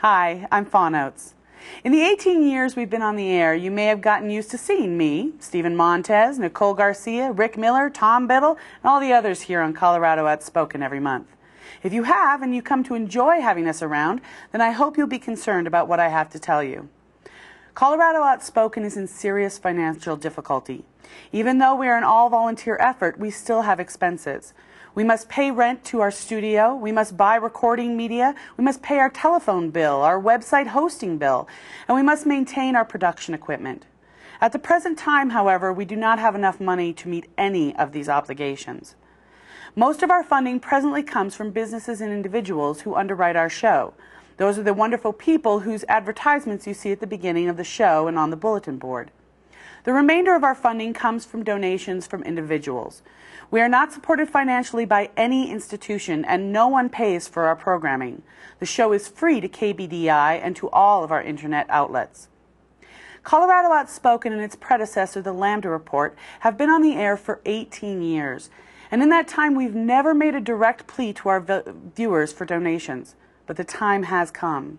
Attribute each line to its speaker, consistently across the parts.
Speaker 1: Hi, I'm Fawn Oates. In the 18 years we've been on the air, you may have gotten used to seeing me, Stephen Montez, Nicole Garcia, Rick Miller, Tom Biddle, and all the others here on Colorado Outspoken every month. If you have and you come to enjoy having us around, then I hope you'll be concerned about what I have to tell you. Colorado Outspoken is in serious financial difficulty. Even though we are an all-volunteer effort, we still have expenses. We must pay rent to our studio, we must buy recording media, we must pay our telephone bill, our website hosting bill, and we must maintain our production equipment. At the present time, however, we do not have enough money to meet any of these obligations. Most of our funding presently comes from businesses and individuals who underwrite our show. Those are the wonderful people whose advertisements you see at the beginning of the show and on the bulletin board. The remainder of our funding comes from donations from individuals. We are not supported financially by any institution, and no one pays for our programming. The show is free to KBDI and to all of our internet outlets. Colorado Outspoken and its predecessor, the Lambda Report, have been on the air for 18 years. And in that time, we've never made a direct plea to our viewers for donations. But the time has come.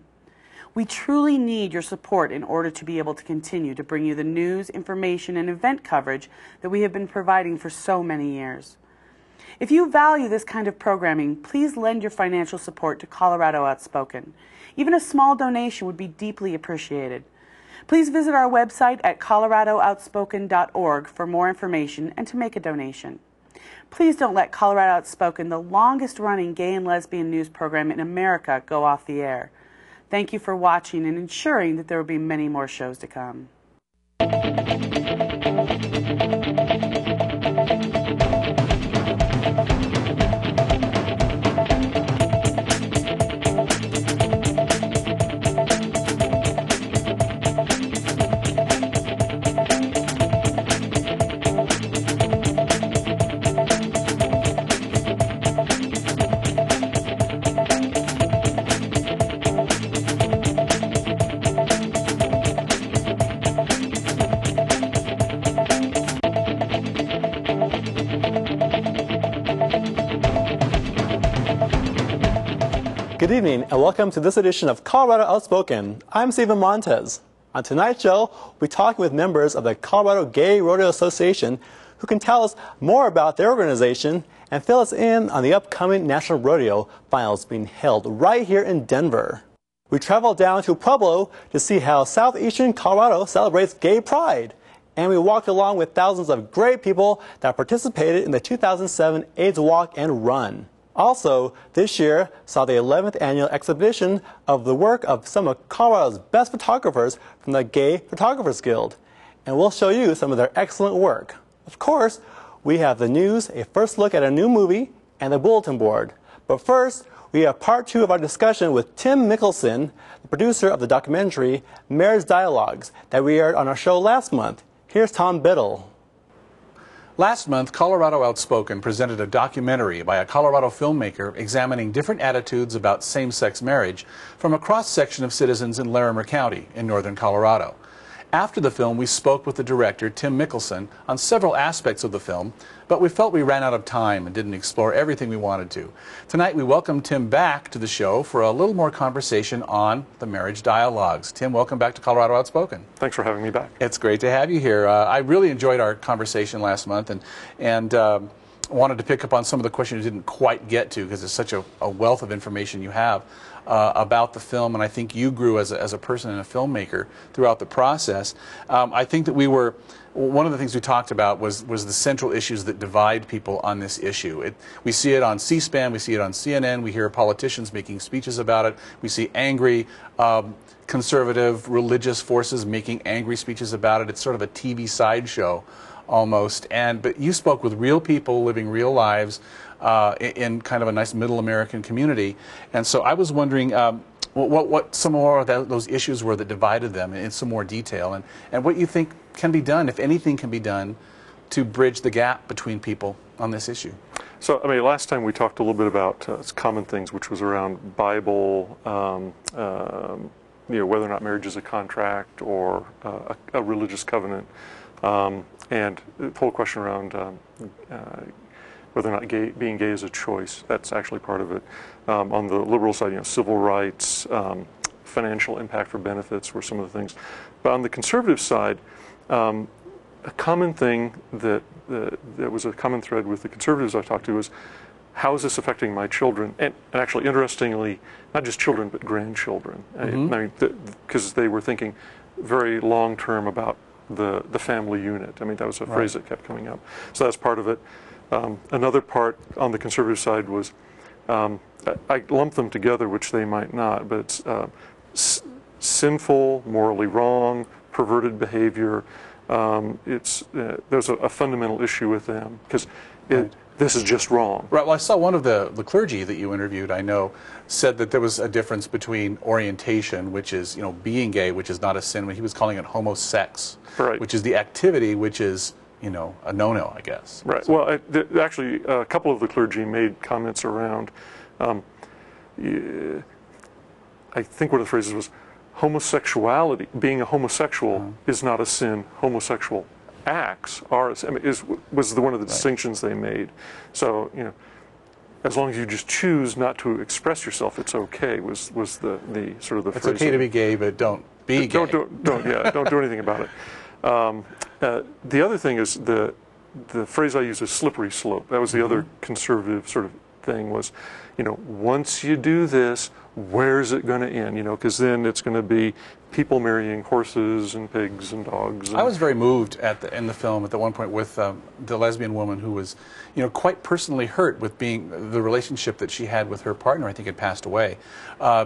Speaker 1: We truly need your support in order to be able to continue to bring you the news, information, and event coverage that we have been providing for so many years. If you value this kind of programming, please lend your financial support to Colorado Outspoken. Even a small donation would be deeply appreciated. Please visit our website at coloradooutspoken.org for more information and to make a donation. Please don't let Colorado Outspoken, the longest-running gay and lesbian news program in America, go off the air. Thank you for watching and ensuring that there will be many more shows to come.
Speaker 2: Good evening and welcome to this edition of Colorado Outspoken. I'm Stephen Montez. On tonight's show, we'll be talking with members of the Colorado Gay Rodeo Association who can tell us more about their organization and fill us in on the upcoming National Rodeo Finals being held right here in Denver. We traveled down to Pueblo to see how southeastern Colorado celebrates gay pride. And we walked along with thousands of great people that participated in the 2007 AIDS Walk and Run. Also, this year saw the 11th annual exhibition of the work of some of Colorado's best photographers from the Gay Photographers Guild. And we'll show you some of their excellent work. Of course, we have the news, a first look at a new movie, and the bulletin board. But first, we have part two of our discussion with Tim Milkkelsen, the producer of the documentary Marriage Dialogs that we aired on our show last month. Here's Tom Biddle.
Speaker 3: Last month, Colorado Outspoken presented a documentary by a Colorado filmmaker examining different attitudes about same-sex marriage from a cross-section of citizens in Larimer County in northern Colorado. After the film, we spoke with the director, Tim Milkkelsen, on several aspects of the film, but we felt we ran out of time and didn't explore everything we wanted to. Tonight, we welcome Tim back to the show for a little more conversation on the Marriage Dialogs. Tim, welcome back to Colorado Outspoken.
Speaker 4: Thanks for having me back.
Speaker 3: It's great to have you here. I really enjoyed our conversation last month and wanted to pick up on some of the questions you didn't quite get to because it's such a wealth of information you have about the film, and I think you grew as a person and a filmmaker throughout the process. I think that one of the things we talked about was the central issues that divide people on this issue. We see it on C-SPAN, we see it on CNN, we hear politicians making speeches about it, we see angry conservative religious forces making angry speeches about it. It's sort of a TV sideshow almost, but you spoke with real people living real lives in kind of a nice middle American community, and so I was wondering what some more of those issues were that divided them in some more detail, and what you think can be done, if anything can be done, to bridge the gap between people on this issue.
Speaker 4: So, I mean, last time we talked a little bit about common things, which was around Bible, whether or not marriage is a contract or a religious covenant, and the whole question around whether or not being gay is a choice. That's actually part of it. On the liberal side, civil rights, financial impact for benefits were some of the things. But on the conservative side, a common thing that was a common thread with the conservatives I talked to was, how is this affecting my children? And actually, interestingly, not just children, but grandchildren. Mm-hmm. I mean, because they were thinking very long-term about the family unit. I mean, that was a phrase that kept coming up. So that's part of it. Another part on the conservative side was, I lump them together, which they might not, but it's sinful, morally wrong, perverted behavior. There's a fundamental issue with them, because this is just wrong.
Speaker 3: Right. Well, I saw one of the clergy that you interviewed, I know, said that there was a difference between orientation, which is, being gay, which is not a sin, when he was calling it homosex, which is the activity, which is, a no-no, I guess.
Speaker 4: Right. So. Well, actually, a couple of the clergy made comments around, I think one of the phrases was, homosexuality, being a homosexual is not a sin. Homosexual acts are a sin. I mean, was one of the distinctions they made. So, as long as you just choose not to express yourself, it's okay. Was the sort of the
Speaker 3: it's
Speaker 4: phrase. It's
Speaker 3: okay to be gay, but don't be gay.
Speaker 4: Don't do anything about it. The other thing is the phrase I use is slippery slope. That was the other conservative sort of thing was, once you do this, where's it going to end? Because then it's going to be people marrying horses and pigs and dogs. And
Speaker 3: I was very moved in the film at one point with the lesbian woman who was, quite personally hurt with being the relationship that she had with her partner. I think had passed away,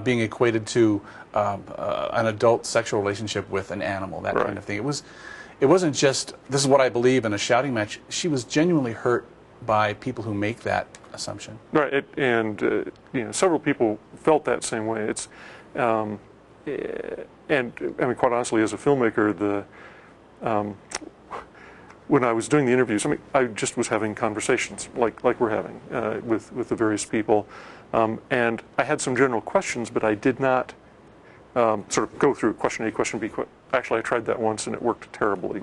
Speaker 3: being equated to an adult sexual relationship with an animal, that kind of thing. It wasn't just this is what I believe in a shouting match. She was genuinely hurt by people who make that assumption. Right,
Speaker 4: and several people felt that same way. It's, and I mean, quite honestly, as a filmmaker, when I was doing the interviews, I just was having conversations like we're having with the various people, and I had some general questions, but I did not sort of go through question A, question B. Actually, I tried that once, and it worked terribly.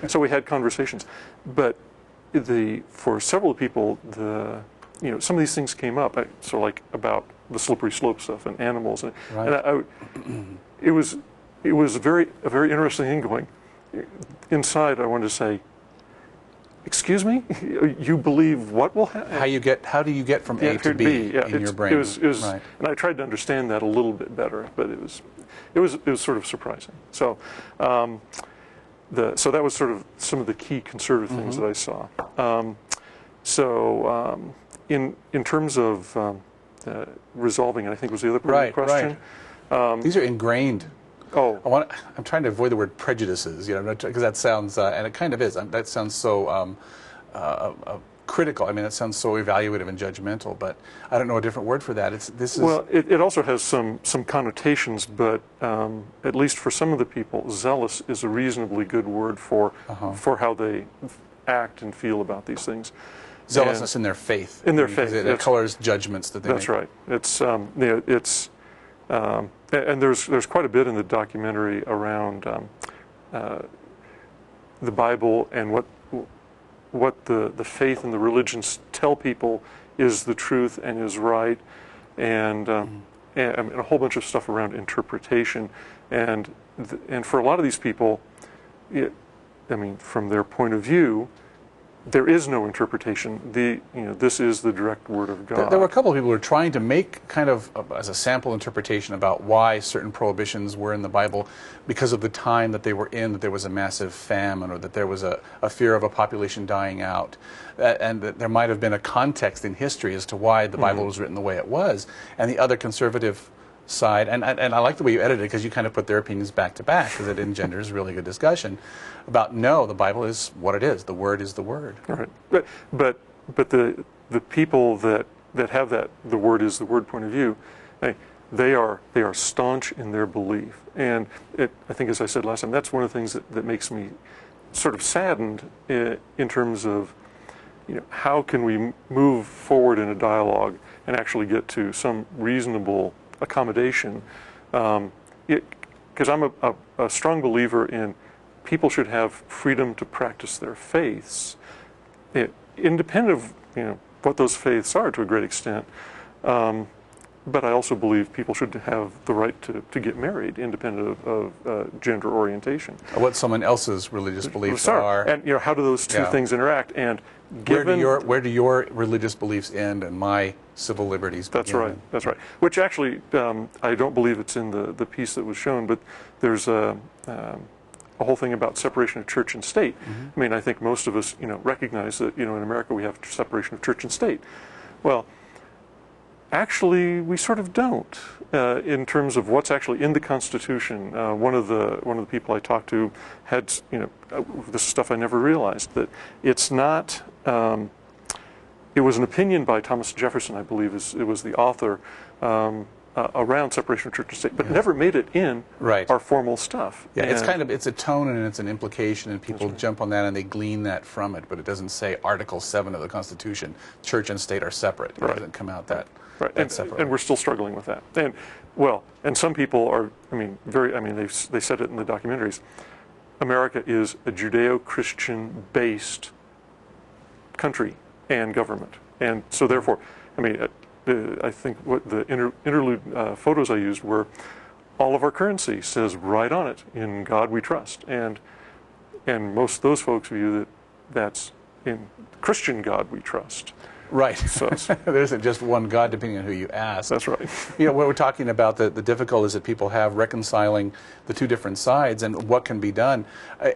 Speaker 4: So we had conversations, but for several people, some of these things came up. So like about the slippery slope stuff and animals, and it was a very interesting thing going. Inside, I wanted to say, excuse me, you believe what will happen?
Speaker 3: How do you get from A to B in your brain?
Speaker 4: It was, and I tried to understand that a little bit better, but it was sort of surprising. So. So that was sort of some of the key conservative things that I saw. In terms of resolving it, I think was the other part of the question.
Speaker 3: Right. These are ingrained. I'm trying to avoid the word prejudices, because that sounds, and it kind of is. That sounds so critical. I mean, it sounds so evaluative and judgmental, but I don't know a different word for that.
Speaker 4: Well, it also has some connotations, but at least for some of the people, zealous is a reasonably good word for how they act and feel about these things.
Speaker 3: Zealousness in their faith.
Speaker 4: In their faith.
Speaker 3: It colors judgments that they make.
Speaker 4: That's right. It's and there's quite a bit in the documentary around the Bible and what the faith and the religions tell people is the truth and is right, and a whole bunch of stuff around interpretation, and for a lot of these people, from their point of view, there is no interpretation. This is the direct word of God.
Speaker 3: There were a couple of people who were trying to make kind of as a sample interpretation about why certain prohibitions were in the Bible because of the time that they were in, that there was a massive famine or that there was a fear of a population dying out, and that there might have been a context in history as to why the Bible was written the way it was. And the other conservative side, and I like the way you edited it because you kind of put their opinions back to back because it engenders really good discussion about the Bible is what it is. The Word is the Word.
Speaker 4: Right. But the people that have that the Word is the Word point of view, they are staunch in their belief, and I think, as I said last time, that's one of the things that makes me sort of saddened in terms of how can we move forward in a dialogue and actually get to some reasonable accommodation, because I'm a strong believer in people should have freedom to practice their faiths, independent of what those faiths are to a great extent. but I also believe people should have the right to get married, independent of gender orientation.
Speaker 3: What someone else's religious beliefs are.
Speaker 4: And how do those two things interact? And given
Speaker 3: where do your religious beliefs end and my civil liberties begin?
Speaker 4: That's right. That's right. Which actually, I don't believe it's in the piece that was shown, but there's a whole thing about separation of church and state. I mean, I think most of us, recognize that, in America we have separation of church and state. Well, actually, we sort of don't, in terms of what's actually in the Constitution. One of the people I talked to had, this is stuff I never realized, that it's not. It was an opinion by Thomas Jefferson, I believe, it was the author, around separation of church and state, but never made it in our formal stuff.
Speaker 3: Yeah, it's a tone and it's an implication, and people jump on that and they glean that from it, but it doesn't say Article 7 of the Constitution, church and state are separate. It doesn't come out that.
Speaker 4: Right, and we're still struggling with that. And some people are, they said it in the documentaries, America is a Judeo-Christian based country and government. And so therefore, I think what the interlude photos I used were, all of our currency says right on it, in God we trust. And most of those folks view that's in Christian God we trust.
Speaker 3: Right. So there isn't just one God, depending on who you ask.
Speaker 4: That's right.
Speaker 3: What we're talking about, the difficulties that people have reconciling the two different sides and what can be done.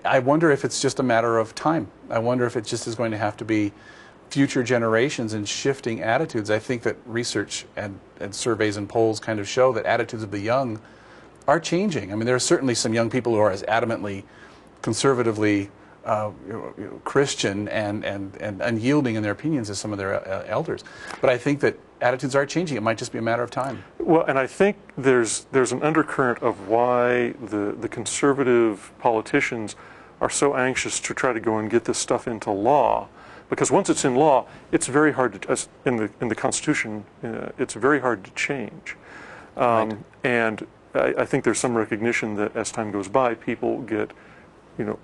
Speaker 3: I wonder if it's just a matter of time. I wonder if it just is going to have to be future generations and shifting attitudes. I think that research and surveys and polls kind of show that attitudes of the young are changing. There are certainly some young people who are as adamantly conservatively Christian and unyielding in their opinions as some of their elders. But I think that attitudes are changing. It might just be a matter of time.
Speaker 4: Well, and I think there's an undercurrent of why the conservative politicians are so anxious to try to go and get this stuff into law. Because once it's in law, it's very hard to, in the Constitution, it's very hard to change. And I think there's some recognition that as time goes by, people get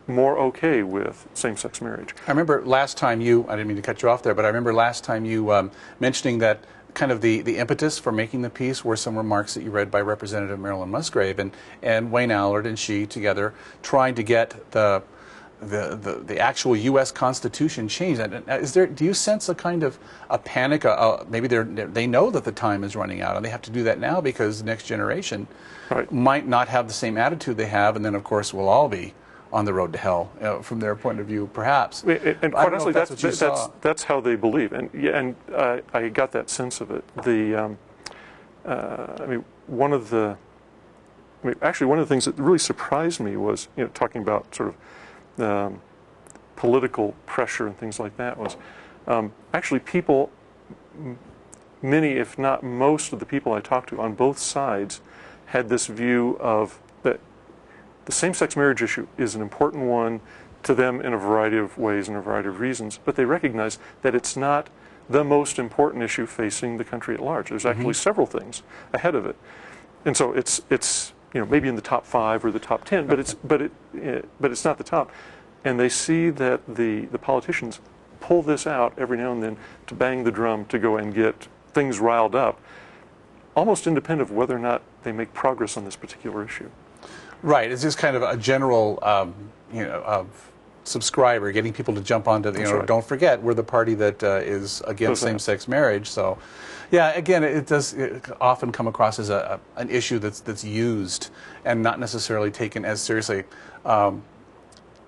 Speaker 4: more okay with same-sex marriage.
Speaker 3: I remember last time I didn't mean to cut you off there, but I remember last time you mentioning that kind of the impetus for making the piece were some remarks that you read by Representative Marilyn Musgrave and Wayne Allard and she together trying to get the actual U.S. Constitution changed. Do you sense a kind of a panic? Maybe they know that the time is running out and they have to do that now because the next generation might not have the same attitude they have, and then of course we'll all be on the road to hell from their point of view, perhaps.
Speaker 4: And quite honestly, that's how they believe, and I got that sense of it. One of the things that really surprised me was talking about sort of political pressure and things like that was actually people, many if not most of the people I talked to on both sides had this view of that the same-sex marriage issue is an important one to them in a variety of ways and a variety of reasons, but they recognize that it's not the most important issue facing the country at large. There's actually several things ahead of it, and so it's maybe in the top 5 or the top 10, but it's not the top. And they see that the politicians pull this out every now and then to bang the drum to go and get things riled up, almost independent of whether or not they make progress on this particular issue.
Speaker 3: Right. It's just kind of a general, subscriber, getting people to jump onto the, don't forget, we're the party that is against same-sex marriage. So, yeah, again, it does often come across as an issue that's used and not necessarily taken as seriously.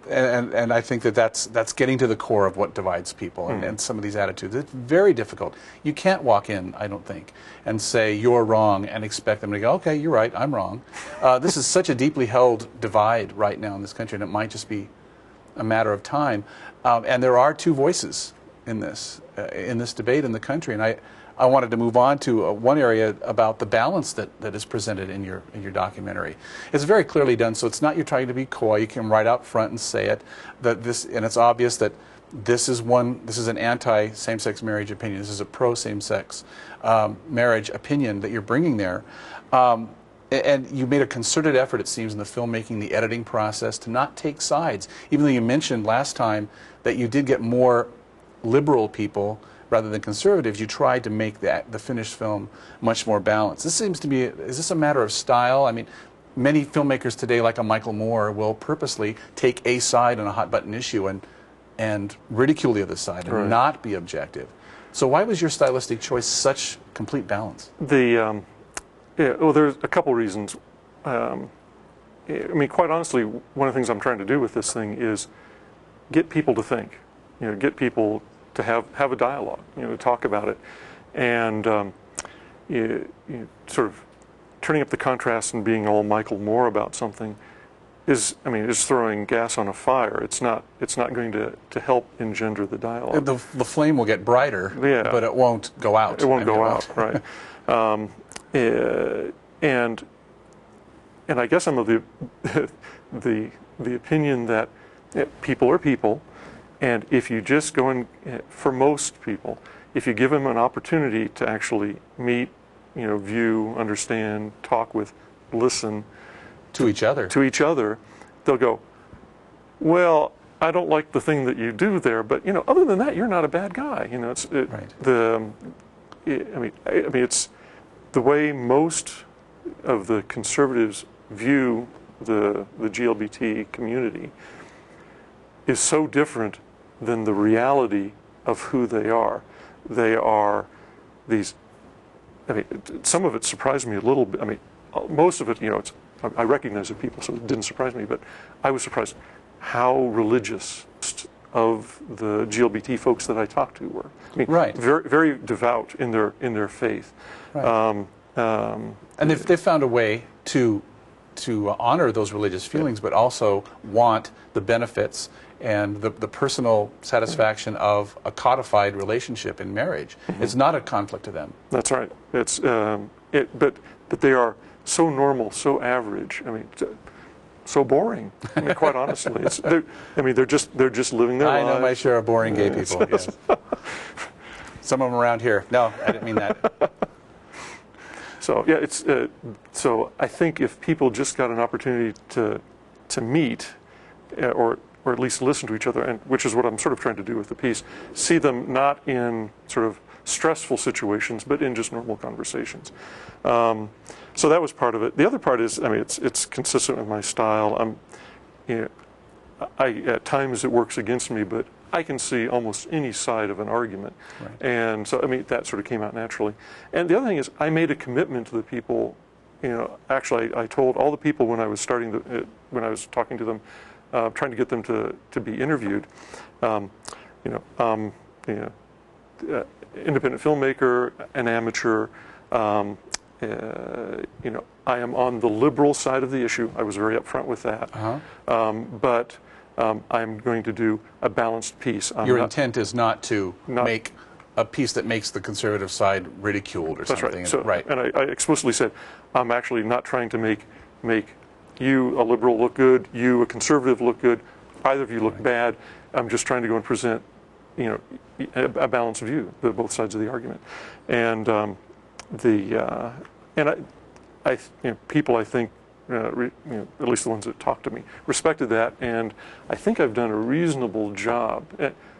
Speaker 3: And I think that's getting to the core of what divides people and some of these attitudes. It's very difficult. You can't walk in, I don't think, and say you're wrong and expect them to go, okay, you're right, I'm wrong. This is such a deeply held divide right now in this country, and it might just be a matter of time. And there are two voices in this debate in the country, and I wanted to move on to one area about the balance that is presented in your documentary. It's very clearly done, so it's not you're trying to be coy. You can right out front and say it. And it's obvious that this is an anti-same-sex marriage opinion. This is a pro-same-sex marriage opinion that you're bringing there. And you made a concerted effort, it seems, in the filmmaking, the editing process, to not take sides. Even though you mentioned last time that you did get more liberal people rather than conservatives, you tried to make the finished film much more balanced. This seems to be, is this a matter of style? I mean, many filmmakers today, like a Michael Moore, will purposely take a side on a hot-button issue and ridicule the other side and not be objective. So why was your stylistic choice such complete balance?
Speaker 4: Yeah, well, there's a couple reasons. I mean, quite honestly, one of the things I'm trying to do with this thing is get people to think, get people to have a dialogue, to talk about it, and sort of turning up the contrast and being all Michael Moore about something is, I mean, is throwing gas on a fire. It's not going to help engender the dialogue.
Speaker 3: The flame will get brighter, but it won't go out.
Speaker 4: It won't go out, right? And I guess I'm of the opinion that people are people, and if you just go in, for most people, if you give them an opportunity to actually meet, view, understand, talk with, listen
Speaker 3: to each other,
Speaker 4: they'll go, well, I don't like the thing that you do there, but other than that, you're not a bad guy. It's it's the way most of the conservatives view the GLBT community is so different than the reality of who they are. They are these, I mean, some of it surprised me a little bit. I mean, most of it, I recognize the people, so it didn't surprise me, but I was surprised how religious of the GLBT folks that I talked to were. I mean, very, very devout in their faith.
Speaker 3: Right. And they've found a way to honor those religious feelings, but also want the benefits and the personal satisfaction of a codified relationship in marriage. It's not a conflict to them.
Speaker 4: That's right. It's but they are so normal, so average. I mean, so boring. I mean, quite honestly, they're just living their lives.
Speaker 3: I know my share of boring gay people. Yes. Some of them around here. No, I didn't mean that.
Speaker 4: So yeah, it's so I think if people just got an opportunity to meet, or at least listen to each other, and which is what I'm sort of trying to do with the piece, see them not in sort of stressful situations, but in just normal conversations. So that was part of it. The other part is, I mean, it's consistent with my style. At times it works against me, but I can see almost any side of an argument. Right. And so, I mean, that sort of came out naturally. And the other thing is, I made a commitment to the people. Actually, I told all the people when I was when I was talking to them, trying to get them to be interviewed. Independent filmmaker, an amateur. I am on the liberal side of the issue. I was very upfront with that. But I'm going to do a balanced piece.
Speaker 3: Your intent is not to make a piece that makes the conservative side ridiculed or something.
Speaker 4: That's right. And I explicitly said, I'm actually not trying to make you, a liberal, look good, you, a conservative, look good. Either of you look bad. I'm just trying to go and present, a balanced view of both sides of the argument. And people, I think, at least the ones that talk to me, respected that, and I think I've done a reasonable job.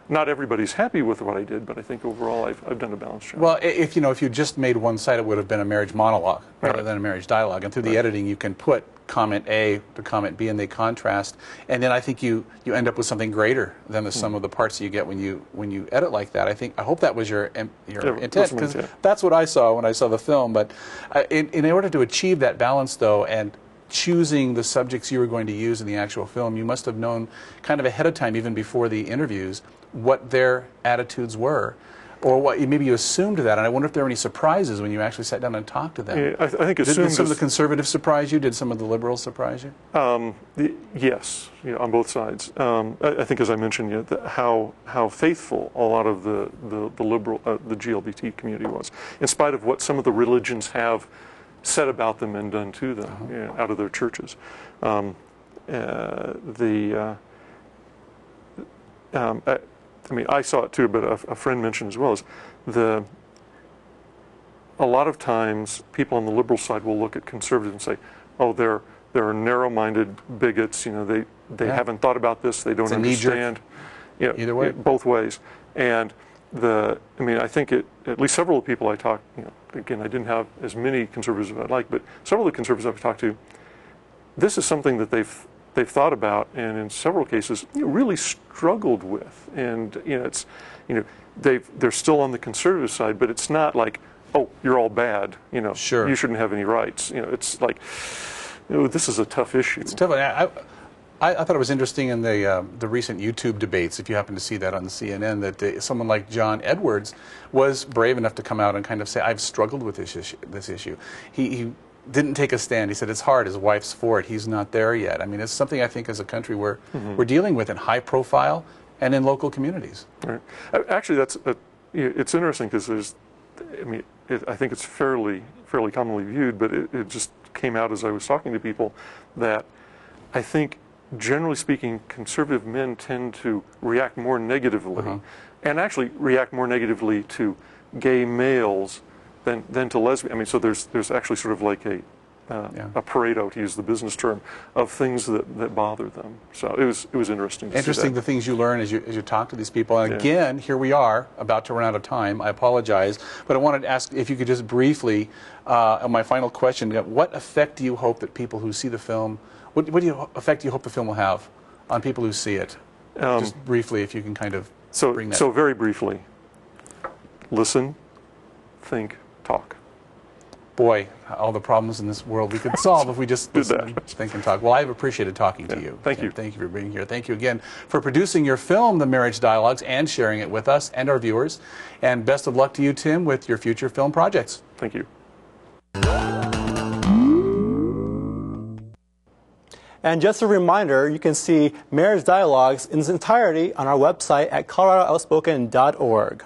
Speaker 4: Not everybody's happy with what I did, but I think overall I've done a balanced job.
Speaker 3: Well, if you just made one side, it would have been a marriage monologue rather than a marriage dialogue. And through the editing, you can put comment A to comment B, and they contrast. And then I think you end up with something greater than the sum of the parts that you get when you edit like that. I hope that was your intent, because that's what I saw when I saw the film. But in order to achieve that balance, though, and choosing the subjects you were going to use in the actual film, you must have known kind of ahead of time, even before the interviews, what their attitudes were, or what maybe you assumed that. And I wonder if there were any surprises when you actually sat down and talked to them.
Speaker 4: Yeah, I think
Speaker 3: did some of the conservatives surprise you? Did some of the liberals surprise you?
Speaker 4: Yes, on both sides. I think, as I mentioned, how faithful a lot of the liberal, the GLBT community was, in spite of what some of the religions have said about them and done to them out of their churches. I mean, I saw it too, but a friend mentioned as well, is a lot of times people on the liberal side will look at conservatives and say, oh, they're narrow-minded bigots, they haven't thought about this, they don't understand.
Speaker 3: Either way.
Speaker 4: Both ways. And I mean, I think at least several of the people I talked, again, I didn't have as many conservatives as I'd like, but several of the conservatives I've talked to, this is something that they've thought about, and in several cases really struggled with. And it's they're still on the conservative side, but it's not like, oh, you're all bad,
Speaker 3: Sure.
Speaker 4: you shouldn't have any rights. It's like, this is a tough issue.
Speaker 3: It's tough. I thought it was interesting in the recent YouTube debates, if you happen to see that on CNN, that someone like John Edwards was brave enough to come out and kind of say, I've struggled with this issue. He didn't take a stand. He said it's hard. His wife's for it. He's not there yet. I mean, it's something I think as a country we're dealing with in high profile and in local communities.
Speaker 4: Right. Actually, it's interesting because I think it's fairly commonly viewed, but it just came out as I was talking to people that I think, generally speaking, conservative men tend to react more negatively, and actually react more negatively to gay males than to lesbian. I mean, so there's actually sort of like a Pareto, to use the business term, of things that bother them. So it was interesting.
Speaker 3: Interesting, the things you learn as you talk to these people. And again, here we are, about to run out of time. I apologize, but I wanted to ask if you could just briefly, on my final question, what effect do you hope that people who see the film, what effect do you hope the film will have on people who see it? Just briefly, if you can kind of bring that.
Speaker 4: So very briefly, listen, think, talk.
Speaker 3: Boy, all the problems in this world we could solve if we just listen and think and talk. Well, I've appreciated talking to you.
Speaker 4: Thank you.
Speaker 3: Thank you for being here. Thank you again for producing your film, The Marriage Dialogs, and sharing it with us and our viewers. And best of luck to you, Tim, with your future film projects.
Speaker 4: Thank you.
Speaker 2: And just a reminder, you can see Marriage Dialogs in its entirety on our website at ColoradoOUTspoken.org.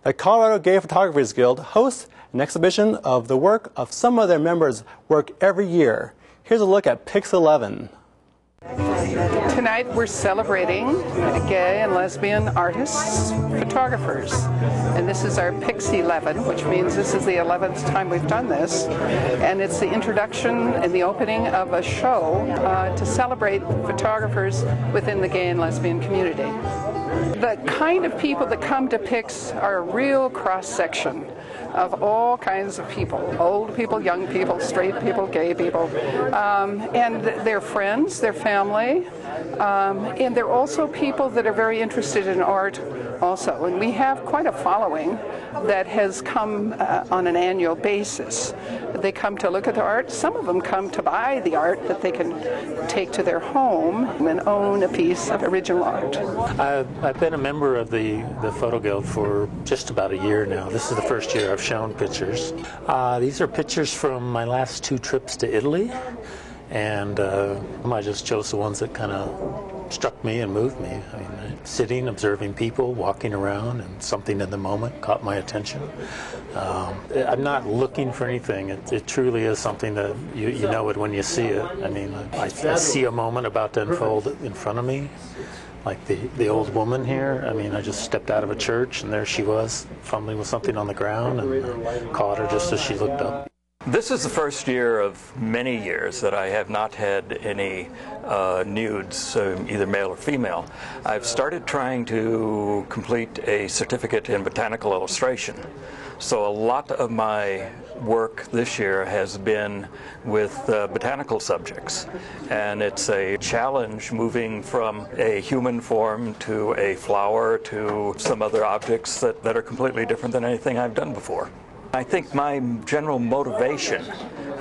Speaker 2: The Colorado Gay Photographers Guild hosts an exhibition of the work of some of their members' work every year. Here's a look at Pix 11.
Speaker 5: Tonight we're celebrating gay and lesbian artists, photographers, and this is our Pix 11, which means this is the 11th time we've done this, and it's the introduction and the opening of a show to celebrate photographers within the gay and lesbian community. The kind of people that come to Pix are a real cross-section of all kinds of people, old people, young people, straight people, gay people, and their friends, their family, and they're also people that are very interested in art also. And we have quite a following that has come on an annual basis. They come to look at the art. Some of them come to buy the art that they can take to their home and own a piece of original art.
Speaker 6: I've been a member of the Photo Guild for just about a year now. This is the first year I've shown pictures. These are pictures from my last 2 trips to Italy, and I just chose the ones that kind of struck me and moved me. I mean, sitting, observing people, walking around, and something in the moment caught my attention. I'm not looking for anything. It truly is something that you know it when you see it. I mean, I see a moment about to unfold in front of me. Like the old woman here, I mean, I just stepped out of a church and there she was, fumbling with something on the ground, and I caught her just as she looked up.
Speaker 7: This is the first year of many years that I have not had any nudes, either male or female. I've started trying to complete a certificate in botanical illustration. So a lot of my work this year has been with botanical subjects, and it's a challenge moving from a human form to a flower to some other objects that are completely different than anything I've done before. I think my general motivation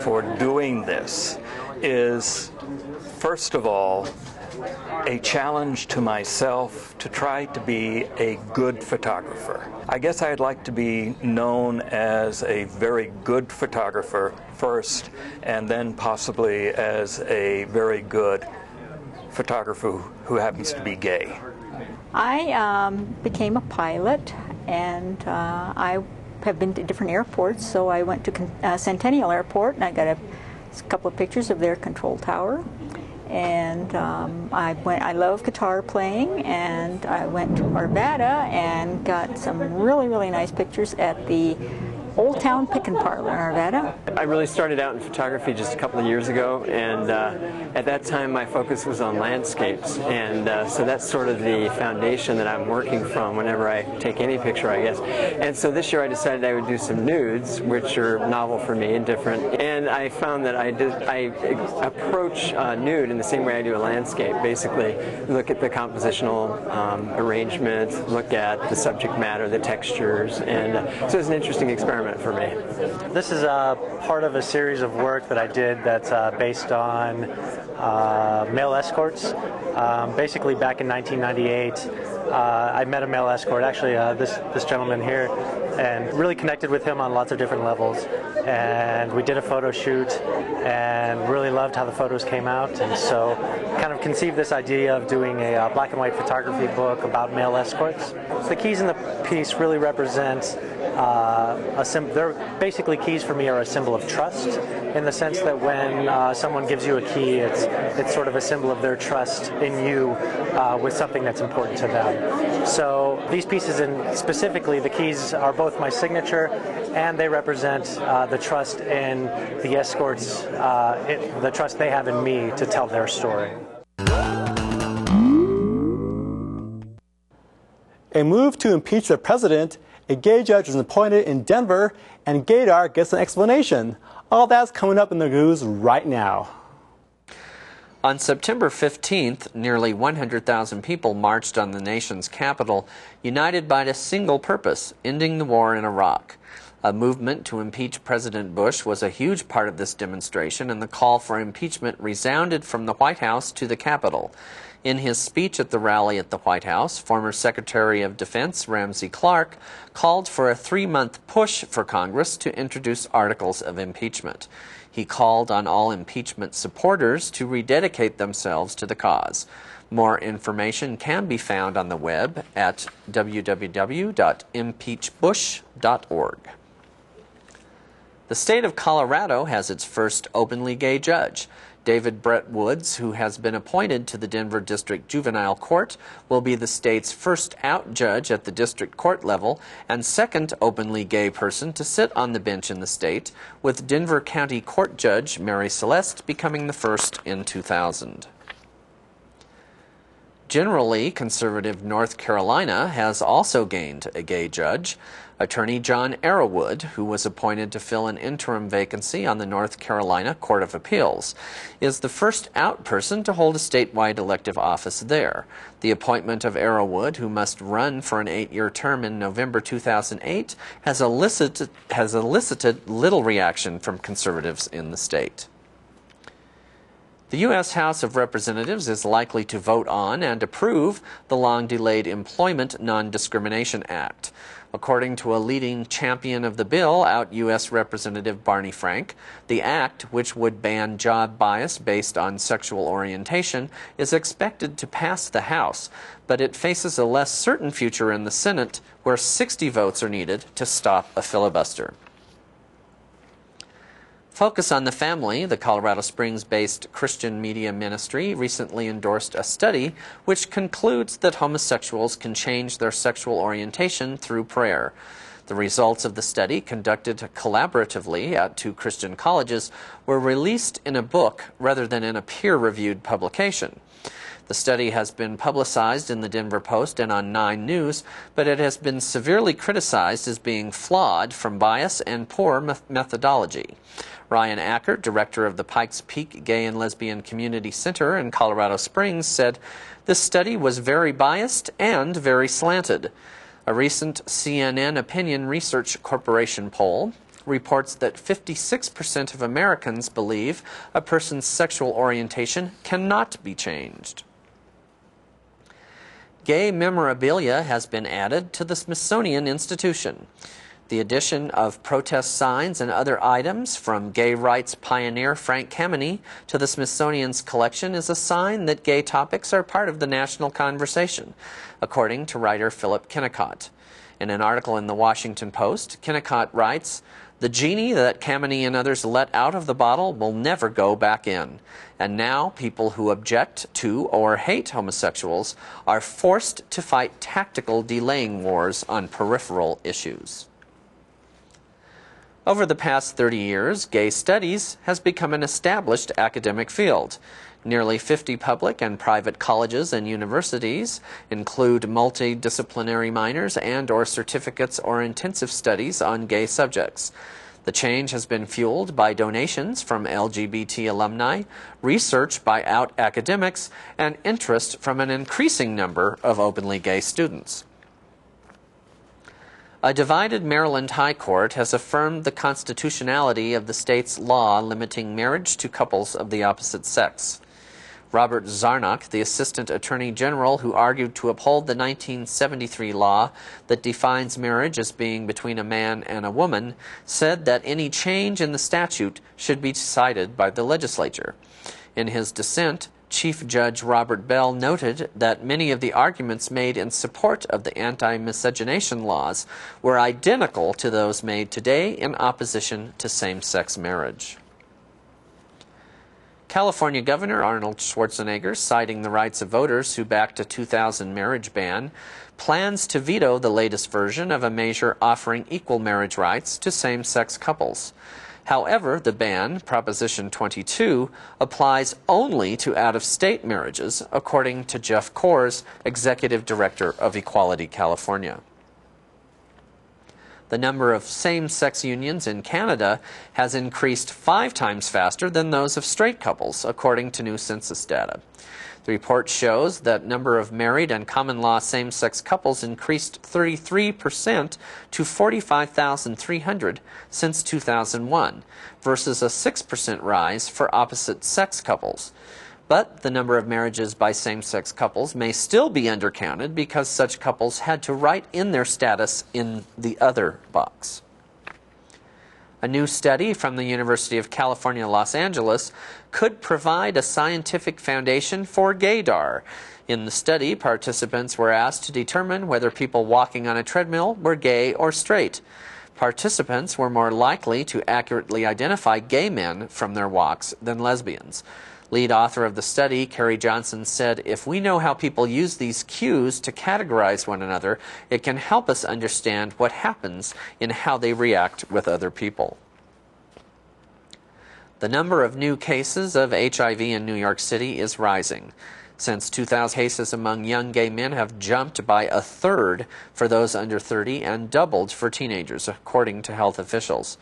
Speaker 7: for doing this is, first of all, a challenge to myself to try to be a good photographer. I guess I'd like to be known as a very good photographer first, and then possibly as a very good photographer who happens to be gay.
Speaker 8: I became a pilot, and I have been to different airports, so I went to Centennial Airport and I got a couple of pictures of their control tower. And I love guitar playing, and I went to Arvada and got some really, really nice pictures at the Old Town Pick-and Parlor in Arvada.
Speaker 9: I really started out in photography just a couple of years ago, and at that time my focus was on landscapes, and so that's sort of the foundation that I'm working from whenever I take any picture, I guess. And so this year I decided I would do some nudes, which are novel for me and different, and I found that I approach nude in the same way I do a landscape. Basically look at the compositional arrangement, look at the subject matter, the textures, and so it's an interesting experiment for me.
Speaker 10: This is part of a series of work that I did that's based on male escorts. Basically back in 1998 I met a male escort, actually this gentleman here, and really connected with him on lots of different levels, and we did a photo shoot and really loved how the photos came out, and so kind of conceived this idea of doing a black and white photography book about male escorts. The keys in the piece really represent they're basically, keys for me are a symbol of trust, in the sense that when someone gives you a key, it's sort of a symbol of their trust in you with something that's important to them. So these pieces, and specifically the keys, are both my signature, and they represent the trust in the escorts, the trust they have in me to tell their story.
Speaker 2: A move to impeach the president, a gay judge was appointed in Denver, and Gaydar gets an explanation. All that's coming up in the news right now.
Speaker 11: On September 15th, nearly 100,000 people marched on the nation's capital, united by a single purpose: ending the war in Iraq. A movement to impeach President Bush was a huge part of this demonstration, and the call for impeachment resounded from the White House to the Capitol. In his speech at the rally at the White House, former Secretary of Defense Ramsey Clark called for a 3-month push for Congress to introduce articles of impeachment. He called on all impeachment supporters to rededicate themselves to the cause. More information can be found on the web at www.impeachbush.org. The state of Colorado has its first openly gay judge. David Brett Woods, who has been appointed to the Denver District Juvenile Court, will be the state's first out judge at the district court level and second openly gay person to sit on the bench in the state, with Denver County Court Judge Mary Celeste becoming the first in 2000. Generally conservative North Carolina has also gained a gay judge. Attorney John Arrowwood, who was appointed to fill an interim vacancy on the North Carolina Court of Appeals, is the first out person to hold a statewide elective office there. The appointment of Arrowwood, who must run for an 8-year term in November 2008, has elicited little reaction from conservatives in the state. The U.S. House of Representatives is likely to vote on and approve the long-delayed Employment Non-Discrimination Act. According to a leading champion of the bill, U.S. Representative Barney Frank, the act, which would ban job bias based on sexual orientation, is expected to pass the House, but it faces a less certain future in the Senate, where 60 votes are needed to stop a filibuster. Focus on the Family, the Colorado Springs-based Christian media ministry, recently endorsed a study which concludes that homosexuals can change their sexual orientation through prayer. The results of the study, conducted collaboratively at 2 Christian colleges, were released in a book rather than in a peer-reviewed publication. The study has been publicized in the Denver Post and on 9 News, but it has been severely criticized as being flawed from bias and poor methodology. Ryan Acker, director of the Pikes Peak Gay and Lesbian Community Center in Colorado Springs, said, "This study was very biased and very slanted." A recent CNN Opinion Research Corporation poll reports that 56% of Americans believe a person's sexual orientation cannot be changed. Gay memorabilia has been added to the Smithsonian Institution. The addition of protest signs and other items from gay rights pioneer Frank Kameny to the Smithsonian's collection is a sign that gay topics are part of the national conversation, according to writer Philip Kennicott. In an article in the Washington Post, Kennicott writes, "The genie that Kameny and others let out of the bottle will never go back in. And now people who object to or hate homosexuals are forced to fight tactical delaying wars on peripheral issues." Over the past 30 years, gay studies has become an established academic field. Nearly 50 public and private colleges and universities include multidisciplinary minors and/or certificates or intensive studies on gay subjects. The change has been fueled by donations from LGBT alumni, research by out academics, and interest from an increasing number of openly gay students. A divided Maryland High Court has affirmed the constitutionality of the state's law limiting marriage to couples of the opposite sex. Robert Zarnock, the Assistant Attorney General who argued to uphold the 1973 law that defines marriage as being between a man and a woman, said that any change in the statute should be decided by the legislature. In his dissent, Chief Judge Robert Bell noted that many of the arguments made in support of the anti-miscegenation laws were identical to those made today in opposition to same-sex marriage. California Governor Arnold Schwarzenegger, citing the rights of voters who backed a 2000 marriage ban, plans to veto the latest version of a measure offering equal marriage rights to same-sex couples. However, the ban, Proposition 22, applies only to out-of-state marriages, according to Jeff Kors, Executive Director of Equality California. The number of same-sex unions in Canada has increased 5 times faster than those of straight couples, according to new census data. The report shows that number of married and common-law same-sex couples increased 33% to 45,300 since 2001, versus a 6% rise for opposite-sex couples. But the number of marriages by same-sex couples may still be undercounted because such couples had to write in their status in the other box. A new study from the University of California, Los Angeles could provide a scientific foundation for gaydar. In the study, participants were asked to determine whether people walking on a treadmill were gay or straight. Participants were more likely to accurately identify gay men from their walks than lesbians. Lead author of the study, Carrie Johnson, said, "If we know how people use these cues to categorize one another, it can help us understand what happens in how they react with other people." The number of new cases of HIV in New York City is rising. Since 2000, cases among young gay men have jumped by 1/3 for those under 30 and doubled for teenagers, according to health officials.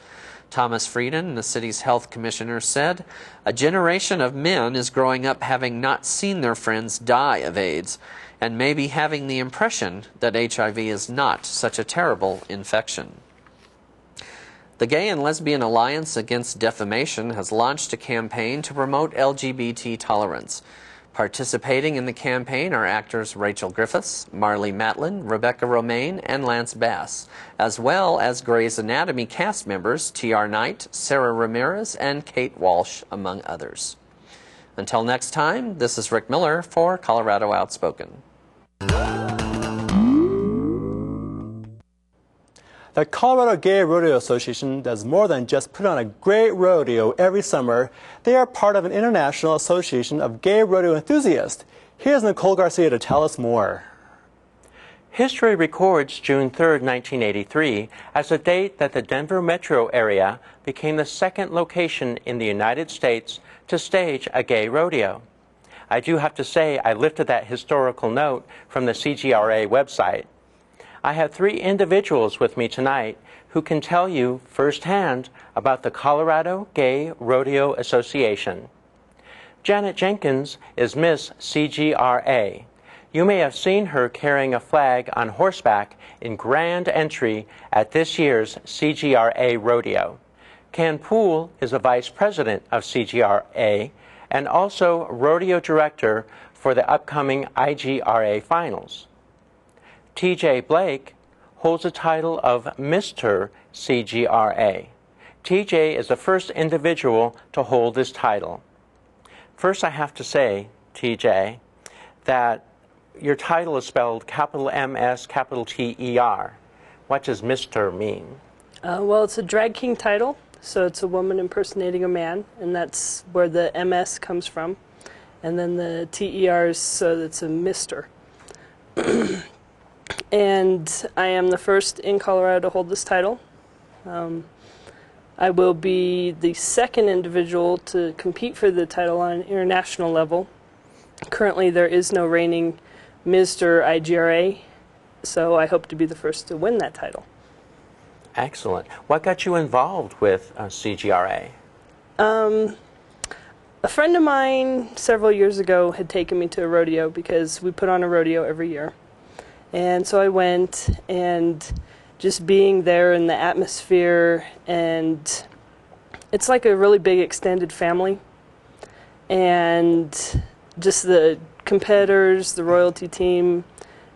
Speaker 11: Thomas Frieden, the city's health commissioner, said, "A generation of men is growing up having not seen their friends die of AIDS and maybe having the impression that HIV is not such a terrible infection." The Gay and Lesbian Alliance Against Defamation has launched a campaign to promote LGBT tolerance. Participating in the campaign are actors Rachel Griffiths, Marlee Matlin, Rebecca Romaine, and Lance Bass, as well as Grey's Anatomy cast members T.R. Knight, Sarah Ramirez, and Kate Walsh, among others. Until next time, this is Rick Miller for Colorado Outspoken.
Speaker 2: The Colorado Gay Rodeo Association does more than just put on a great rodeo every summer. They are part of an international association of gay rodeo enthusiasts. Here's Nicole Garcia to tell us more.
Speaker 12: History records June 3, 1983, as the date that the Denver metro area became the second location in the United States to stage a gay rodeo. I do have to say I lifted that historical note from the CGRA website. I have 3 individuals with me tonight who can tell you firsthand about the Colorado Gay Rodeo Association. Janet Jenkins is Miss CGRA. You may have seen her carrying a flag on horseback in grand entry at this year's CGRA rodeo. Ken Poole is the Vice President of CGRA and also Rodeo Director for the upcoming IGRA Finals. TJ Blake holds the title of Mr. CGRA. TJ is the first individual to hold this title. First, I have to say, TJ, that your title is spelled capital MS, capital TER. What does Mr. mean?
Speaker 13: Well, it's a drag king title, so it's a woman impersonating a man, and that's where the MS comes from. And then the TER is so it's a Mr. And I am the first in Colorado to hold this title. I will be the second individual to compete for the title on an international level. Currently, there is no reigning Mr. IGRA, so I hope to be the first to win that title.
Speaker 12: Excellent. What got you involved with CGRA?
Speaker 13: A friend of mine several years ago had taken me to a rodeo because we put on a rodeo every year. And so I went, and just being there in the atmosphere, and it's like a really big extended family. And just the competitors, the royalty team,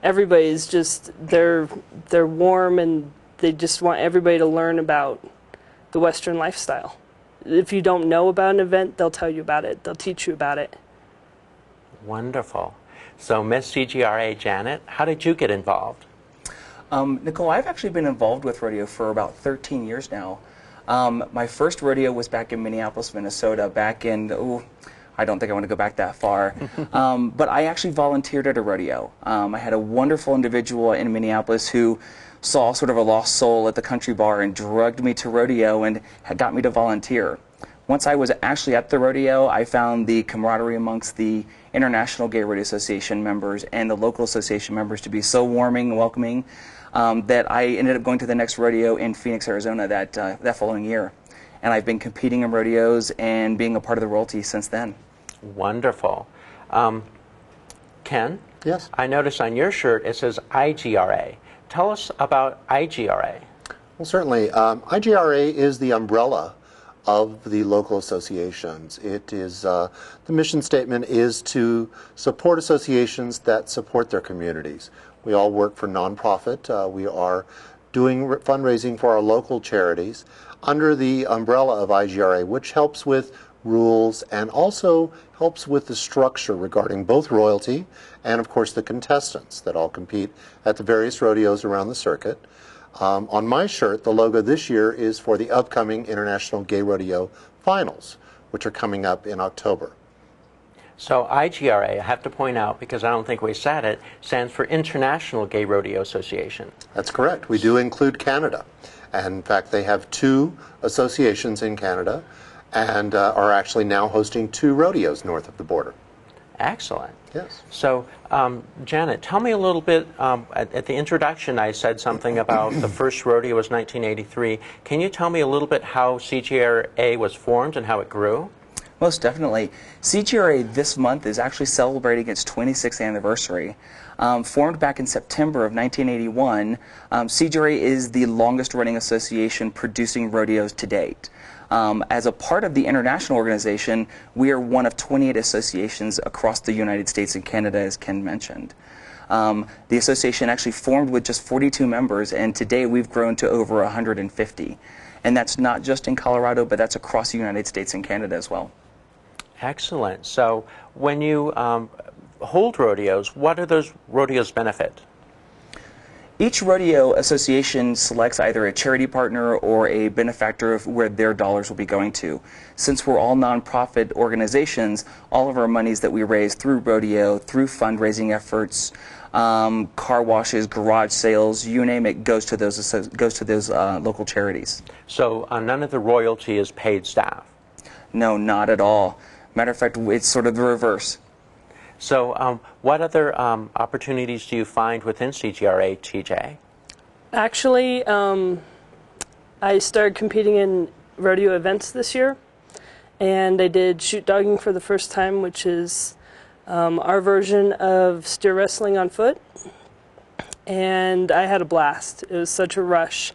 Speaker 13: everybody's just, they're warm, and they just want everybody to learn about the Western lifestyle. If you don't know about an event, they'll tell you about it. They'll teach you about it.
Speaker 12: Wonderful. So, Miss CGRA, Janet, how did you get involved?
Speaker 14: Nicole, I've actually been involved with rodeo for about 13 years now. My first rodeo was back in Minneapolis, Minnesota, back in, I don't think I want to go back that far. But I actually volunteered at a rodeo. I had a wonderful individual in Minneapolis who saw sort of a lost soul at the country bar and drugged me to rodeo and had got me to volunteer. Once I was actually at the rodeo, I found the camaraderie amongst the International Gay Rodeo Association members and the local association members to be so warming and welcoming that I ended up going to the next rodeo in Phoenix, Arizona that following year. And I've been competing in rodeos and being a part of the royalty since then.
Speaker 12: Wonderful. Ken?
Speaker 15: Yes?
Speaker 12: I notice on your shirt it says IGRA. Tell us about IGRA.
Speaker 15: Well, certainly. IGRA is the umbrella of the local associations. It is, the mission statement is to support associations that support their communities. We all work for nonprofit. We are doing fundraising for our local charities under the umbrella of IGRA, which helps with rules and also helps with the structure regarding both royalty and, of course, the contestants that all compete at the various rodeos around the circuit. On my shirt, the logo this year is for the upcoming International Gay Rodeo Finals, which are coming up in October.
Speaker 12: So IGRA, I have to point out, because I don't think we said it, stands for International Gay Rodeo Association.
Speaker 15: That's correct. We do include Canada. And in fact, they have 2 associations in Canada and are actually now hosting 2 rodeos north of the border.
Speaker 12: Excellent.
Speaker 15: Yes.
Speaker 12: So, Janet, tell me a little bit, at the introduction I said something about the first rodeo was 1983. Can you tell me a little bit how CGRA was formed and how it grew?
Speaker 14: Most definitely. CGRA this month is actually celebrating its 26th anniversary. Formed back in September of 1981, CGRA is the longest running association producing rodeos to date. As a part of the international organization, we are one of 28 associations across the United States and Canada, as Ken mentioned. The association actually formed with just 42 members, and today we've grown to over 150. And that's not just in Colorado, but that's across the United States and Canada as well.
Speaker 12: Excellent. So when you hold rodeos, what do those rodeos benefit?
Speaker 14: Each rodeo association selects either a charity partner or a benefactor of where their dollars will be going to. Since we're all nonprofit organizations, all of our monies that we raise through rodeo, through fundraising efforts, car washes, garage sales, you name it, goes to those local charities. So
Speaker 12: none of the royalty is paid staff?
Speaker 14: No, not at all. Matter of fact, it's sort of the reverse.
Speaker 12: So what other opportunities do you find within CGRA, TJ?
Speaker 13: Actually, I started competing in rodeo events this year, and I did shoot dogging for the first time, which is our version of steer wrestling on foot, and I had a blast. It was such a rush,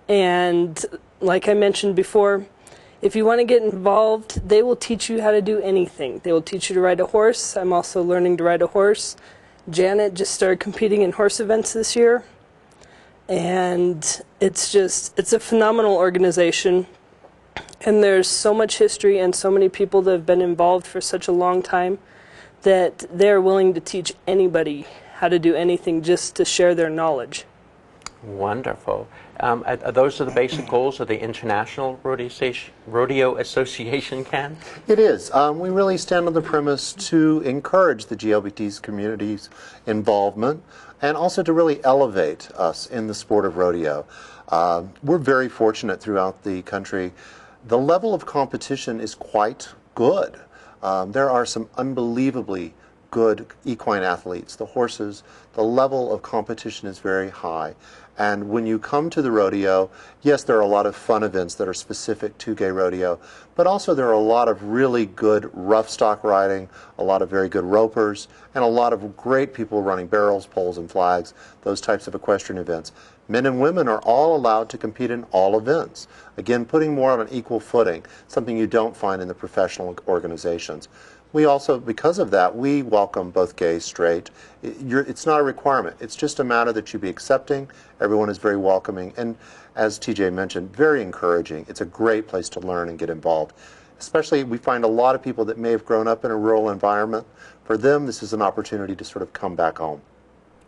Speaker 13: and like I mentioned before, if you want to get involved, they will teach you how to do anything. They will teach you to ride a horse. I'm also learning to ride a horse. Janet just started competing in horse events this year. And it's a phenomenal organization. And there's so much history and so many people that have been involved for such a long time that they're willing to teach anybody how to do anything just to share their knowledge.
Speaker 12: Wonderful. Those are the basic goals of the International Rodeo Association, Ken?
Speaker 15: It is. We really stand on the premise to encourage the GLBT community's involvement and also to really elevate us in the sport of rodeo. We're very fortunate throughout the country. The level of competition is quite good. There are some unbelievably good equine athletes. The horses, the level of competition is very high. And when you come to the rodeo, yes, there are a lot of fun events that are specific to gay rodeo, but also there are a lot of really good rough stock riding, a lot of very good ropers, and a lot of great people running barrels, poles, and flags, those types of equestrian events. Men and women are all allowed to compete in all events. Again, putting more on an equal footing, something you don't find in the professional organizations. We also, because of that, we welcome both gay, straight. It's not a requirement. It's just a matter that you be accepting. Everyone is very welcoming. And as TJ mentioned, very encouraging. It's a great place to learn and get involved. Especially, we find a lot of people that may have grown up in a rural environment. For them, this is an opportunity to sort of come back home.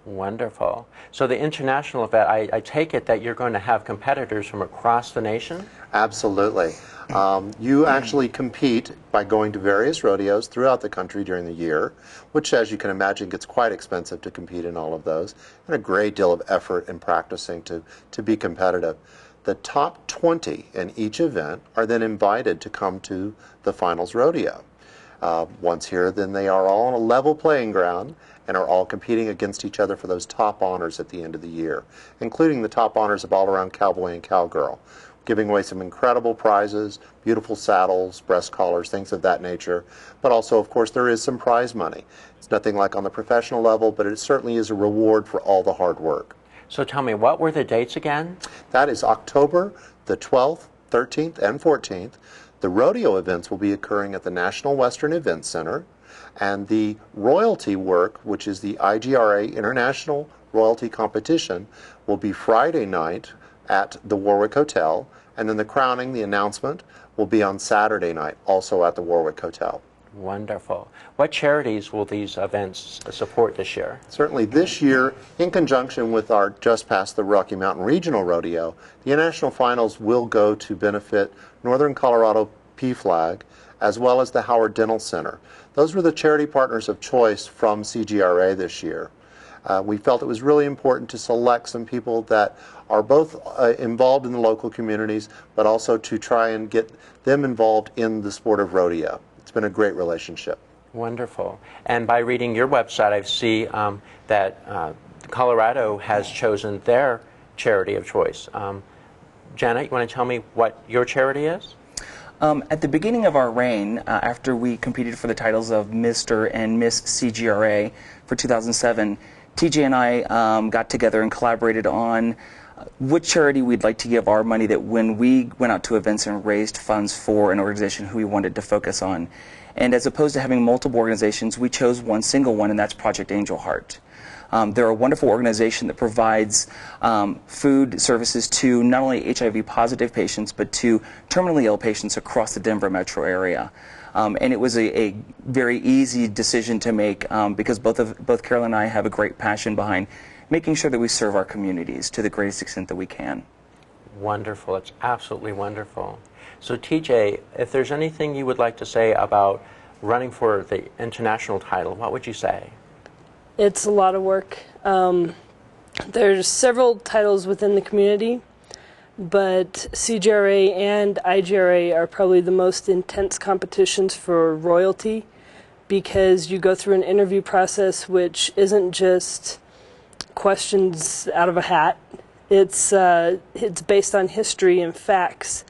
Speaker 12: Wonderful. So the international event, I take it that you're going to have competitors from across the nation?
Speaker 15: Absolutely. You actually compete by going to various rodeos throughout the country during the year, which, as you can imagine, gets quite expensive to compete in all of those, and a great deal of effort in practicing to be competitive. The top 20 in each event are then invited to come to the finals rodeo. Once here, then they are all on a level playing ground and are all competing against each other for those top honors at the end of the year, including the top honors of all-around cowboy and cowgirl, giving away some incredible prizes, beautiful saddles, breast collars, things of that nature. But also, of course, there is some prize money. It's nothing like on the professional level, but it certainly is a reward for all the hard work.
Speaker 12: So tell me, what were the dates again?
Speaker 15: That is October the 12th, 13th, and 14th. The rodeo events will be occurring at the National Western Event Center, and the royalty work, which is the IGRA International Royalty Competition, will be Friday night at the Warwick Hotel, and then the crowning, the announcement, will be on Saturday night, also at the Warwick Hotel.
Speaker 12: Wonderful. What charities will these events support this year?
Speaker 15: Certainly this year, in conjunction with our just past the Rocky Mountain Regional Rodeo, the International Finals will go to benefit Northern Colorado PFLAG, as well as the Howard Dental Center. Those were the charity partners of choice from CGRA this year. We felt it was really important to select some people that are both involved in the local communities, but also to try and get them involved in the sport of rodeo. It's been a great relationship.
Speaker 12: Wonderful. And by reading your website, I see that Colorado has chosen their charity of choice. Janet, you want to tell me what your charity is?
Speaker 14: At the beginning of our reign, after we competed for the titles of Mr. and Miss CGRA for 2007, TJ and I got together and collaborated on what charity we'd like to give our money, that when we went out to events and raised funds for an organization who we wanted to focus on. And as opposed to having multiple organizations, we chose one single one, and that's Project Angel Heart. They're a wonderful organization that provides food services to not only HIV-positive patients, but to terminally ill patients across the Denver metro area. And it was a very easy decision to make because both Carol and I have a great passion behind making sure that we serve our communities to the greatest extent that we can.
Speaker 12: Wonderful. It's absolutely wonderful. So TJ, if there's anything you would like to say about running for the international title, what would you say?
Speaker 13: It's a lot of work. There's several titles within the community, but CGRA and IGRA are probably the most intense competitions for royalty, because you go through an interview process which isn't just questions out of a hat. It's based on history and facts.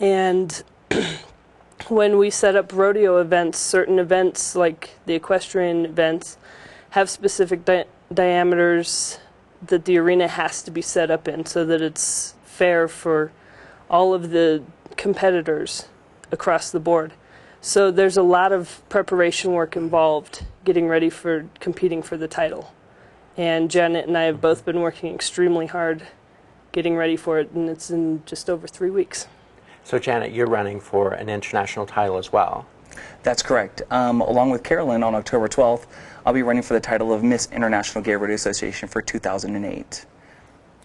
Speaker 13: And when we set up rodeo events, certain events like the equestrian events have specific diameters that the arena has to be set up in so that it's fair for all of the competitors across the board. So there's a lot of preparation work involved getting ready for competing for the title. And Janet and I have both been working extremely hard getting ready for it, and it's in just over 3 weeks.
Speaker 12: So Janet, you're running for an international title as well.
Speaker 14: That's correct. Along with Carolyn, on October 12th, I'll be running for the title of Miss International Gay Rodeo Association for 2008.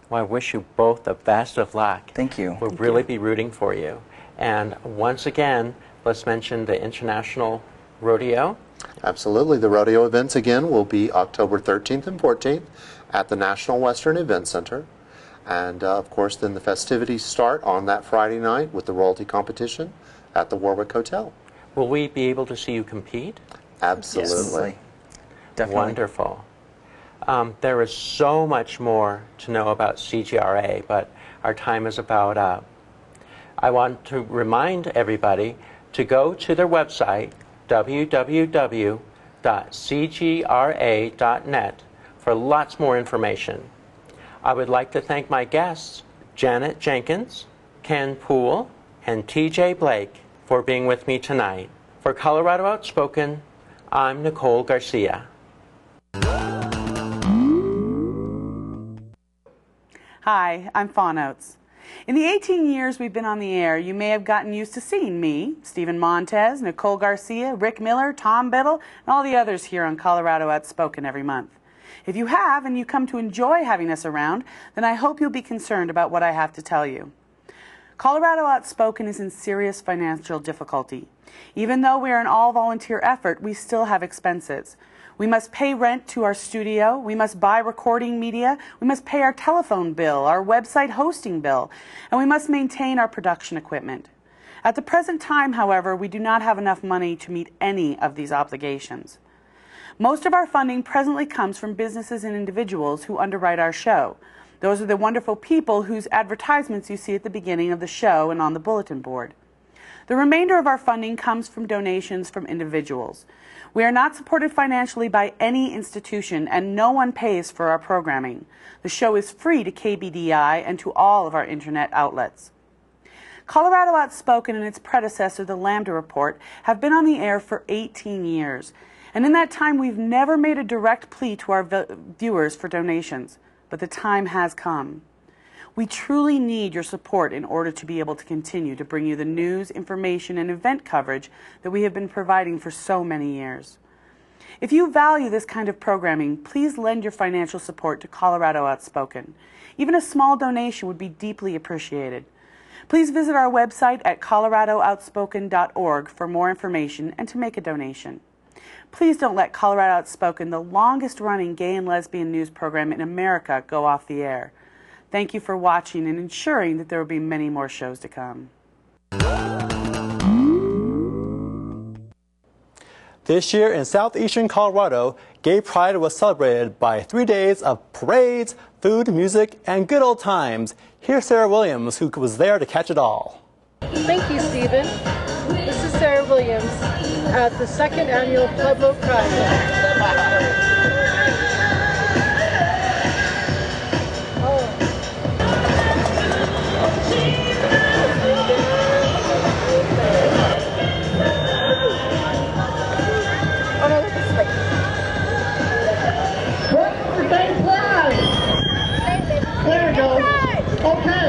Speaker 12: Well, I wish you both the best of luck.
Speaker 14: Thank you.
Speaker 12: We'll really be rooting for you. And once again, let's mention the International Rodeo.
Speaker 15: Absolutely. The rodeo events again will be October 13th and 14th at the National Western Event Center. And of course, then the festivities start on that Friday night with the royalty competition at the Warwick Hotel.
Speaker 12: Will we be able to see you compete?
Speaker 15: Absolutely.
Speaker 14: Yes. Definitely.
Speaker 12: Wonderful. There is so much more to know about CGRA, but our time is about up. I want to remind everybody to go to their website, www.cgra.net, for lots more information. I would like to thank my guests, Janet Jenkins, Ken Poole, and TJ Blake, for being with me tonight. For Colorado Outspoken, I'm Nicole Garcia.
Speaker 1: Hi, I'm Fawn Oates. In the 18 years we've been on the air, you may have gotten used to seeing me, Stephen Montez, Nicole Garcia, Rick Miller, Tom Biddle, and all the others here on Colorado Outspoken every month. If you have and you come to enjoy having us around, then I hope you'll be concerned about what I have to tell you. Colorado Outspoken is in serious financial difficulty. Even though we are an all-volunteer effort, we still have expenses. We must pay rent to our studio, we must buy recording media, we must pay our telephone bill, our website hosting bill, and we must maintain our production equipment. At the present time, however, we do not have enough money to meet any of these obligations. Most of our funding presently comes from businesses and individuals who underwrite our show. Those are the wonderful people whose advertisements you see at the beginning of the show and on the bulletin board. The remainder of our funding comes from donations from individuals. We are not supported financially by any institution, and no one pays for our programming. The show is free to KBDI and to all of our internet outlets. Colorado Outspoken and its predecessor, the Lambda Report, have been on the air for 18 years. And in that time, we've never made a direct plea to our viewers for donations. But the time has come. We truly need your support in order to be able to continue to bring you the news, information, and event coverage that we have been providing for so many years. If you value this kind of programming, please lend your financial support to Colorado Outspoken. Even a small donation would be deeply appreciated. Please visit our website at coloradooutspoken.org for more information and to make a donation. Please don't let Colorado Outspoken, the longest-running gay and lesbian news program in America, go off the air. Thank you for watching and ensuring that there will be many more shows to come.
Speaker 2: This year in southeastern Colorado, Gay Pride was celebrated by 3 days of parades, food, music, and good old times. Here's Sarah Williams, who was there to catch it all.
Speaker 16: Thank you, Stephen. This is Sarah Williams at the second annual Pueblo Pride.
Speaker 17: There we go. Okay.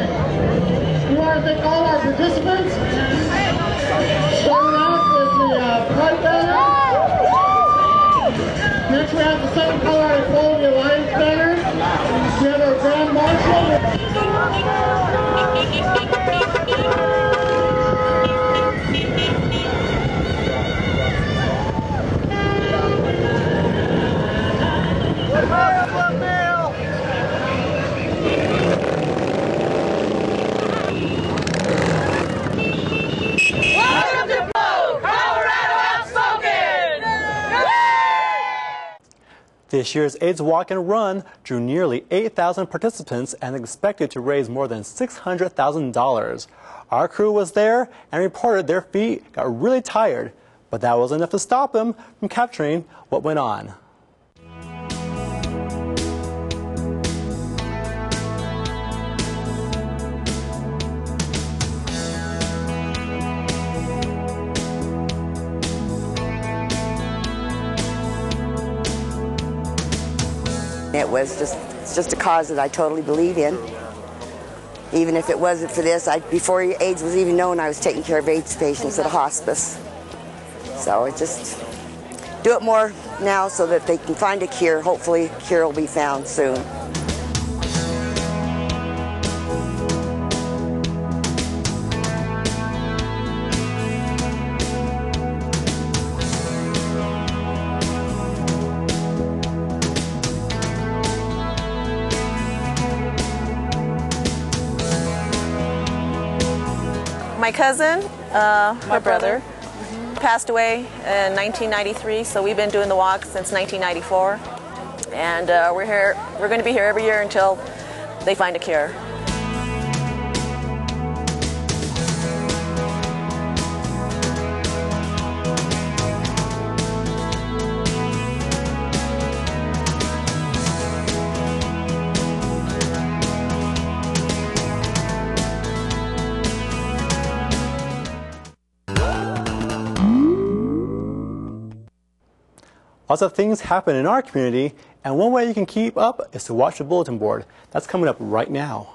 Speaker 17: We want to thank all our participants. Starting out with the Pride banner. Next we have the Southern Colorado Equality Alliance banner. We have our Grand Marshal.
Speaker 2: This year's AIDS Walk and Run drew nearly 8,000 participants and is expected to raise more than $600,000. Our crew was there and reported their feet got really tired, but that wasn't enough to stop them from capturing what went on.
Speaker 18: It's just a cause that I totally believe in. Even if it wasn't for this, before AIDS was even known, I was taking care of AIDS patients at a hospice. So I just do it more now so that they can find a cure. Hopefully a cure will be found soon.
Speaker 19: My cousin, her brother, passed away in 1993, so we've been doing the walk since 1994. And we're here. We're going to be here every year until they find a cure.
Speaker 2: Lots of things happen in our community, and one way you can keep up is to watch the bulletin board. That's coming up right now.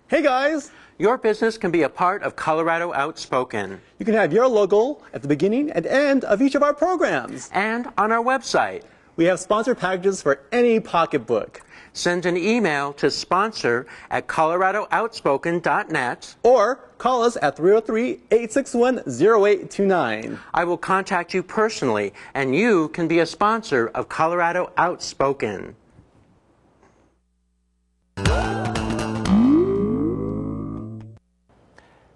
Speaker 12: Hey guys! Your business can be a part of Colorado Outspoken.
Speaker 2: You can have your logo at the beginning and end of each of our programs.
Speaker 12: And on our website.
Speaker 2: We have sponsored packages for any pocketbook.
Speaker 12: Send an email to sponsor@ColoradoOUtspoken.net.
Speaker 2: Or call us at 303-861-0829.
Speaker 12: I will contact you personally, and you can be a sponsor of Colorado Outspoken.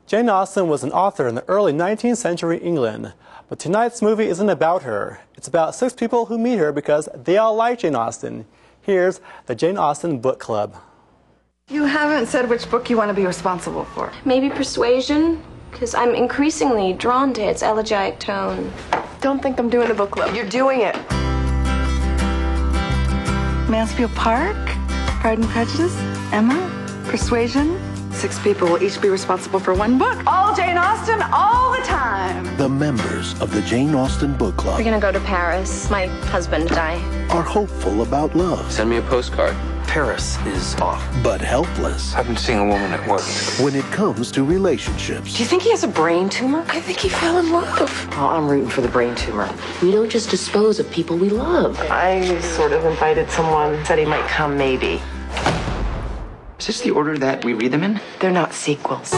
Speaker 2: Jane Austen was an author in the early 19th century England, but tonight's movie isn't about her. It's about 6 people who meet her because they all like Jane Austen. Here's the Jane Austen Book Club.
Speaker 20: You haven't said which book you want to be responsible for.
Speaker 21: Maybe Persuasion,
Speaker 20: because I'm increasingly drawn to its elegiac tone.
Speaker 21: Don't think I'm doing a book club. You're doing it.
Speaker 22: Mansfield Park, Pride and Prejudice, Emma, Persuasion. 6 people will each be responsible for 1 book. All Jane Austen, all the time.
Speaker 23: The members of the Jane Austen Book Club
Speaker 20: We're gonna go to Paris. My husband and I.
Speaker 23: are hopeful about love.
Speaker 24: Send me a postcard. Paris is off.
Speaker 23: But helpless.
Speaker 24: I've been seeing a woman at work.
Speaker 23: When it comes to relationships.
Speaker 21: Do you think he has a brain tumor? I think he fell in love. Oh, I'm rooting for the brain tumor.
Speaker 25: We don't just dispose of people we love.
Speaker 21: I sort of invited someone, said he might come maybe.
Speaker 24: Is this the order that we read them in?
Speaker 21: They're not sequels.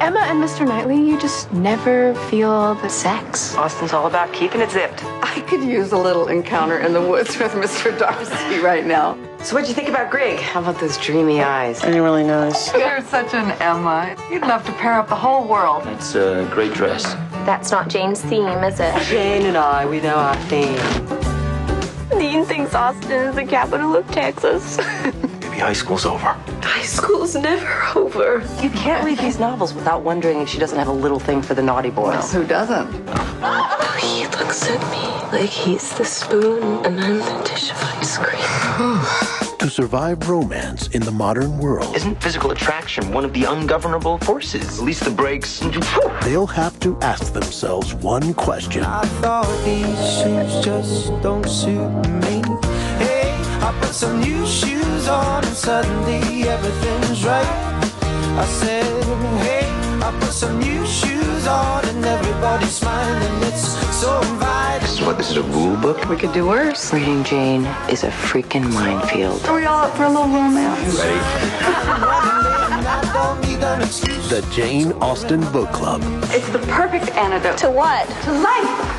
Speaker 20: Emma and Mr. Knightley, you just never feel the sex.
Speaker 21: Austen's all about keeping it zipped.
Speaker 22: I could use a little encounter in the woods with Mr. Darcy right now.
Speaker 21: So what'd you think about Greg? How about those dreamy eyes?
Speaker 22: Ain't really nice. You're such an Emma. You'd love to pair up the whole world.
Speaker 24: It's a great dress.
Speaker 20: That's not Jane's theme, is it?
Speaker 21: Jane and I, we know our theme.
Speaker 20: Dean thinks Austin is the capital of Texas.
Speaker 24: Maybe high school's over.
Speaker 20: High school's never over.
Speaker 21: You can't read these novels without wondering if she doesn't have a little thing for the naughty boys.
Speaker 22: Who doesn't?
Speaker 25: He looks at me like he's the spoon and I'm the dish of ice cream.
Speaker 23: To survive romance in the modern world,
Speaker 24: Isn't physical attraction one of the ungovernable forces? At least the brakes.
Speaker 23: they'll have to ask themselves one question.
Speaker 26: I thought these shoes just don't suit me. Hey, I put some new shoes on and suddenly everything's right. I said, hey, I put some new shoes on and everybody's smiling. It's so inviting.
Speaker 24: This is a rule book?
Speaker 21: We could do worse. Reading Jane is a freaking minefield.
Speaker 22: Are we all up for a little romance?
Speaker 24: Ready?
Speaker 23: The Jane Austen Book Club.
Speaker 22: It's the perfect antidote.
Speaker 20: To what?
Speaker 22: To life.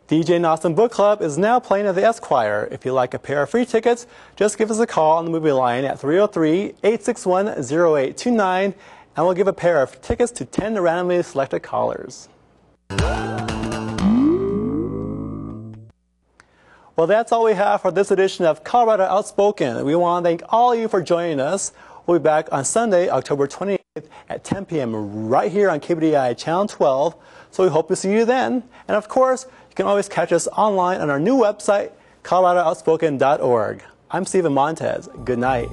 Speaker 2: The Jane Austen Book Club is now playing at the Esquire. If you'd like a pair of free tickets, just give us a call on the movie line at 303-861-0829, and we'll give a pair of tickets to 10 randomly selected callers. Well, that's all we have for this edition of Colorado Outspoken. We want to thank all of you for joining us. We'll be back on Sunday, October 28th at 10 p.m. right here on KBDI Channel 12. So we hope to see you then. And of course, you can always catch us online on our new website, ColoradoOUTspoken.org. I'm Stephen Montez. Good night.